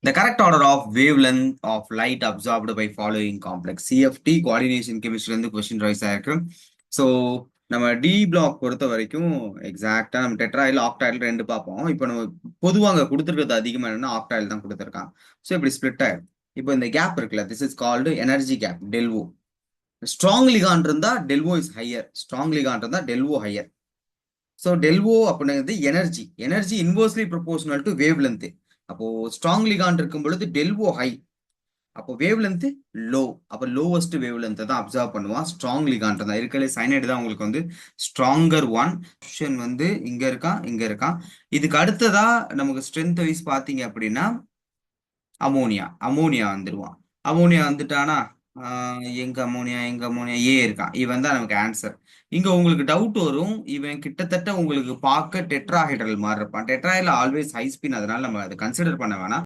The correct order of wavelength of light absorbed by following complex CFT coordination chemistry வந்து question raise ஆயிருக்கு. So நம்ம D black பொறுத்த வரைக்கும் எக்ஸாக்டா நம்ம டெட்ராயில் ஆக்டாயில் ரெண்டு பார்ப்போம். இப்போ நம்ம பொதுவாக கொடுத்துருக்கிறது அதிகமாக என்னன்னா ஆக்டாயில் தான் கொடுத்துருக்காங்க. ஸோ இப்படி ஸ்பிளிட் ஆயிடும். இப்போ இந்த கேப் இருக்குல்ல, this is called energy gap, del O. Strong ligand இருந்தா del O is higher, strong ligand இருந்தா டெல்ஓ ஹையர். ஸோ டெல்ஓ அப்படிங்கிறது energy, energy inversely proportional to wavelength. அப்போ ஸ்ட்ராங் லிகாண்ட் இருக்கும் பொழுது டெல்ஓ ஹை, அப்போ வேவ் லென்த் லோ, அப்போ lowest வேவ் லென்த்தை தான் அப்சர்வ் பண்ணுவான் ஸ்ட்ராங் லிகாண்ட் தான். இருக்கல சைனைடு தான் உங்களுக்கு வந்து ஸ்ட்ராங்கர் ஒன். ஆப்ஷன் வந்து இங்க இருக்கான், இங்க இருக்கான். இதுக்கு அடுத்ததா நமக்கு ஸ்ட்ரென்த் வைஸ் பாத்தீங்க அப்படின்னா அமோனியா, அமோனியா வந்துருவான். அமோனியா வந்துட்டானா எங்க அமோனியா, எங்க அமோனியா, ஏ இருக்கான். இவன் தான் நமக்கு ஆன்சர். இங்க உங்களுக்கு டவுட் வரும், இவன் கிட்டத்தட்ட உங்களுக்கு பார்க்க டெட்ராஹைட்ரல் மாதிரி இருப்பான். டெட்ராஹைட்ரல் ஆல்வேஸ் ஹை ஸ்பின், அதனால நம்ம அதை கன்சிடர் பண்ண வேணாம்.